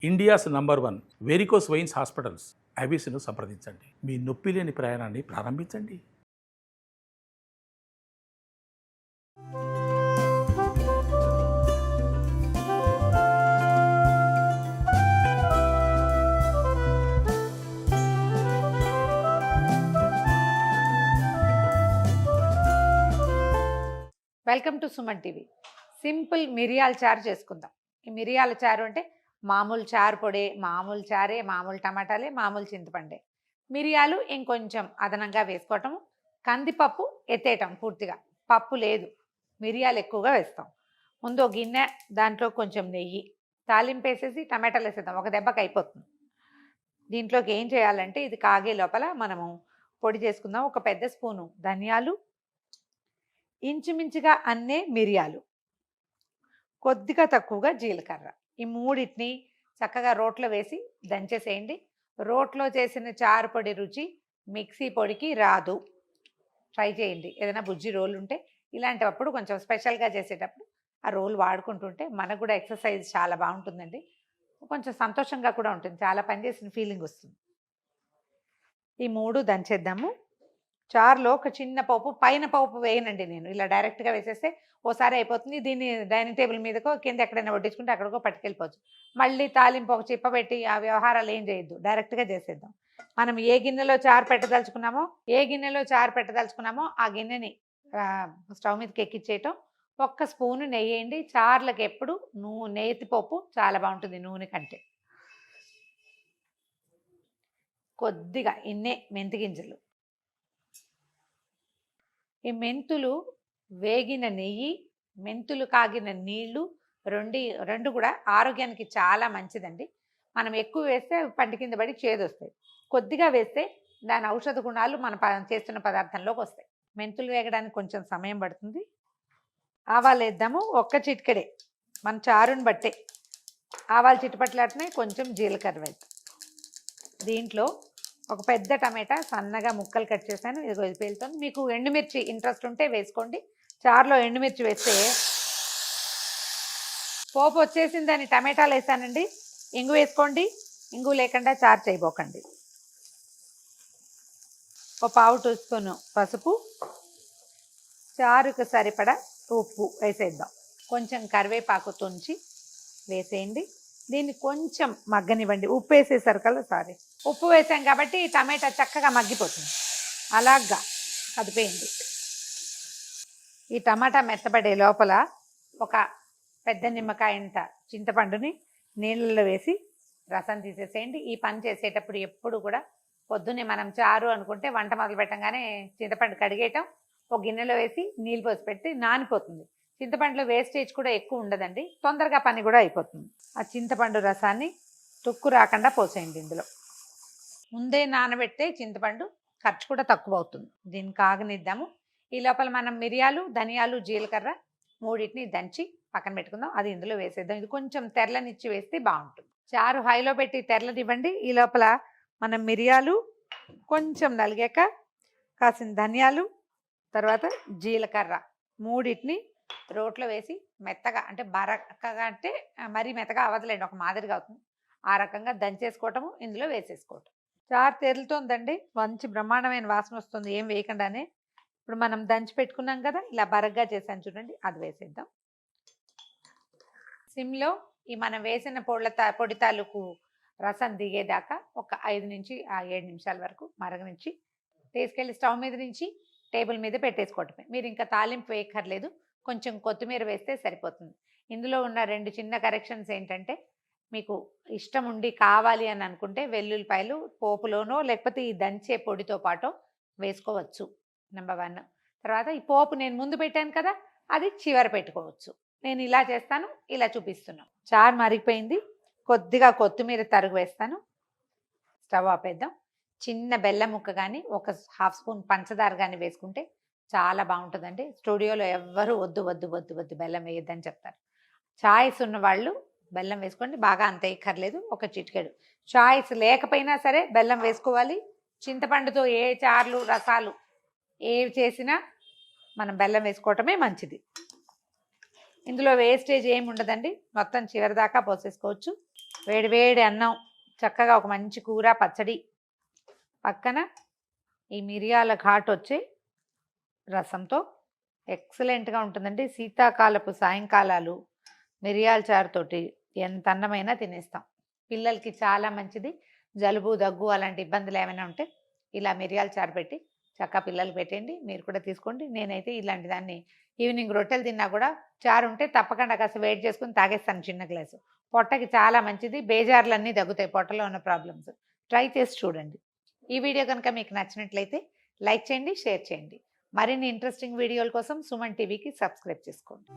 India's number 1 varicose veins hospitals ఐబీసీను సంప్రదించండి. మీ నొప్పి లేని ప్రయాణాన్ని ప్రారంభించండి. Welcome to Suman TV. Simple మిరియాల చారు చేసుకుందాం. ఈ మిరియాల చారు అంటే మామూలు చారు పొడే, మామూలు చారే, మామూలు టమాటాలే, మామూలు చింతపండే. మిరియాలు ఇంకొంచెం అదనంగా వేసుకోవటం, కందిపప్పు ఎత్తేయటం పూర్తిగా, పప్పు లేదు, మిరియాలు ఎక్కువగా వేస్తాం. ముందు ఒక గిన్నె, దాంట్లో కొంచెం నెయ్యి, తాలింపు వేసేసి టమాటాలు వేసేద్దాం, ఒక దెబ్బకి అయిపోతుంది. దీంట్లోకి ఏం చేయాలంటే ఇది కాగే లోపల మనము పొడి చేసుకుందాం. ఒక పెద్ద స్పూను ధనియాలు, ఇంచుమించుగా అన్నే మిరియాలు, కొద్దిగా తక్కువగా జీలకర్ర, ఈ మూడింటిని చక్కగా రోట్లో వేసి దంచేసేయండి. రోట్లో చేసిన చారు పొడి రుచి మిక్సీ పొడికి రాదు. ట్రై చేయండి. ఏదైనా బుజ్జి రోలు ఉంటే ఇలాంటప్పుడు కొంచెం స్పెషల్గా చేసేటప్పుడు ఆ రోలు వాడుకుంటుంటే మనకు కూడా ఎక్సర్సైజ్ చాలా బాగుంటుందండి. కొంచెం సంతోషంగా కూడా ఉంటుంది, చాలా పనిచేసిన ఫీలింగ్ వస్తుంది. ఈ మూడు దంచేద్దాము. చారులో ఒక చిన్న పోపు, పైన పోపు వేయనండి నేను, ఇలా డైరెక్ట్గా వేసేస్తే ఓసారి అయిపోతుంది. దీన్ని డైనింగ్ టేబుల్ మీదకో కింద ఎక్కడైనా వడ్డించుకుంటే అక్కడికో పట్టుకెళ్ళిపోవచ్చు. మళ్ళీ తాలింపు ఒక చిప్ప పెట్టి ఆ వ్యవహారాలు ఏం చేయొద్దు, డైరెక్ట్గా చేసేద్దాం. మనం ఏ గిన్నెలో చారు పెట్టదలుచుకున్నామో ఆ గిన్నెని స్టవ్ మీదకి ఎక్కించేయటం. ఒక్క స్పూను నెయ్యి వేయండి. చారులకు ఎప్పుడు నేతి పోపు చాలా బాగుంటుంది నూనె కంటే. కొద్దిగా ఇన్నే మెంతి గింజలు, ఈ మెంతులు వేగిన నెయ్యి, మెంతులు కాగిన నీళ్లు రెండు కూడా ఆరోగ్యానికి చాలా మంచిదండి. మనం ఎక్కువ వేస్తే పంటి కింద పడి చేదు వస్తాయి, కొద్దిగా వేస్తే దాని ఔషధ గుణాలు మన చేస్తున్న పదార్థంలోకి వస్తాయి. మెంతులు వేగడానికి కొంచెం సమయం పడుతుంది. ఆవాలు వేద్దాము, ఒక్క చిటికెడే, మన చారుని బట్టే. ఆవాలు చిట్టుపట్లాటనే కొంచెం జీలకర్ర వేద్దాం. దీంట్లో ఒక పెద్ద టమాటా సన్నగా ముక్కలు కట్ చేశాను, ఇదిగో ఇది పేలుతుంది. మీకు ఎండుమిర్చి ఇంట్రెస్ట్ ఉంటే వేసుకోండి. చారులో ఎండుమిర్చి వేస్తే పోపు వచ్చేసిందని టమాటాలు వేసానండి. ఇంగు వేసుకోండి, ఇంగు లేకుండా చారు చేయబోకండి. ఒక పావు టీ స్పూను పసుపు, చారుకు సరిపడా ఉప్పు వేసేద్దాం. కొంచెం కరివేపాకు తుంచి వేసేయండి. దీన్ని కొంచెం మగ్గనివ్వండి. ఉప్పు వేసేసరికల్లా ఉప్పు వేసాం కాబట్టి టమాటా చక్కగా మగ్గిపోతుంది. అలాగా కదిపేయండి. ఈ టమాటా మెత్తబడే లోపల ఒక పెద్ద నిమ్మకాయంత చింతపండుని నీళ్ళలో వేసి రసం తీసేసేయండి. ఈ పని చేసేటప్పుడు ఎప్పుడు కూడా పొద్దున్నే మనం చారు అనుకుంటే వంట మొదలు పెట్టంగానే చింతపండు కడిగేయటం, ఒక గిన్నెలో వేసి నీళ్ళు పోసి పెట్టి నానిపోతుంది. చింతపండులో వేస్టేజ్ కూడా ఎక్కువ ఉండదండి, తొందరగా పని కూడా అయిపోతుంది. ఆ చింతపండు రసాన్ని తుక్కు రాకుండా పోసేయండి. ఇందులో ముందే నానబెడితే చింతపండు ఖర్చు కూడా తక్కువ అవుతుంది. దీన్ని కాగనిద్దాము. ఈ లోపల మనం మిరియాలు, ధనియాలు, జీలకర్ర మూడింటిని దంచి పక్కన పెట్టుకుందాం. అది ఇందులో వేసేద్దాం. ఇది కొంచెం తెరలనిచ్చి వేస్తే బాగుంటుంది. చారు హైలో పెట్టి తెరలనివ్వండి. ఈ లోపల మనం మిరియాలు కొంచెం నలిగాక కాసిన ధనియాలు, తర్వాత జీలకర్ర మూడింటిని రోట్లో వేసి మెత్తగా, అంటే బరకగా, అంటే మరీ మెత్తగా అవ్వదులేండి, ఒక మాదిరిగా అవుతుంది, ఆ రకంగా దంచేసుకోవటము, ఇందులో వేసేసుకోవటం. చారు తెరులుతోందండి, మంచి బ్రహ్మాండమైన వాసన వస్తుంది ఏం వేయకుండానే. ఇప్పుడు మనం దంచి పెట్టుకున్నాం కదా, ఇలా బరగ్గా చేసాను చూడండి, అది వేసేద్దాం. సిమ్లో ఈ మనం వేసిన పొడి తాలూకు రసం దిగేదాకా ఒక 5 నుంచి 7 నిమిషాల వరకు మరగనించి తీసుకెళ్ళి స్టవ్ మీద నుంచి టేబుల్ మీద పెట్టేసుకోవటమే. మీరు ఇంకా తాలింపు వేయక్కర్లేదు, కొంచెం కొత్తిమీర వేస్తే సరిపోతుంది. ఇందులో ఉన్న 2 చిన్న కరెక్షన్స్ ఏంటంటే, మీకు ఇష్టం ఉండి కావాలి అని అనుకుంటే వెల్లుల్లిపాయలు పోపులోనో లేకపోతే ఈ దంచే పొడితో పాటు వేసుకోవచ్చు, నెంబర్ 1. తర్వాత ఈ పోపు నేను ముందు పెట్టాను కదా, అది చివర పెట్టుకోవచ్చు. నేను ఇలా చేస్తాను, ఇలా చూపిస్తున్నాను. చారు మరిగిపోయింది, కొద్దిగా కొత్తిమీర తరుగు వేస్తాను. స్టవ్ ఆపేద్దాం. చిన్న బెల్లం ముక్క కానీ ఒక 1/2 స్పూన్ పంచదార కానీ వేసుకుంటే చాలా బాగుంటుందండి. స్టూడియోలో ఎవ్వరూ వద్దు బెల్లం వేయొద్దని చెప్తారు. చాయిస్ ఉన్న వాళ్ళు బెల్లం వేసుకోండి, బాగా అంత వేయక్కర్లేదు, ఒక చిటికెడు. చాయిస్ లేకపోయినా సరే బెల్లం వేసుకోవాలి. చింతపండుతో ఏ చారులు, రసాలు ఏవి చేసినా మనం బెల్లం వేసుకోవటమే మంచిది. ఇందులో వేస్టేజ్ ఏమి ఉండదండి, మొత్తం చివరి దాకా పోసేసుకోవచ్చు. వేడి వేడి అన్నం, చక్కగా ఒక మంచి కూర పచ్చడి, పక్కన ఈ మిరియాల ఘాటు వచ్చి రసంతో ఎక్సలెంట్గా ఉంటుందండి. శీతాకాలపు సాయంకాలాలు మిరియాల చారుతోటి ఎంత అన్నమైనా తినేస్తాం. పిల్లలకి చాలా మంచిది. జలుబు దగ్గు అలాంటి ఇబ్బందులు ఏమైనా ఉంటే ఇలా మిరియాల చారు పెట్టి చక్కగా పిల్లలు పెట్టండి, మీరు కూడా తీసుకోండి. నేనైతే ఇలాంటి దాన్ని ఈవినింగ్ రొట్టెలు తిన్నా కూడా చారు ఉంటే తప్పకుండా కాస్త వేడి చేసుకుని తాగేస్తాను చిన్న గ్లాసు. పొట్టకి చాలా మంచిది, బేజార్లన్నీ తగ్గుతాయి పొట్టలో ఉన్న ప్రాబ్లమ్స్. ట్రై చేసి చూడండి. ఈ వీడియో కనుక మీకు నచ్చినట్లయితే లైక్ చేయండి, షేర్ చేయండి. మరిన్ని ఇంట్రెస్టింగ్ వీడియోల కోసం సుమన్ టీవీకి సబ్స్క్రైబ్ చేసుకోండి.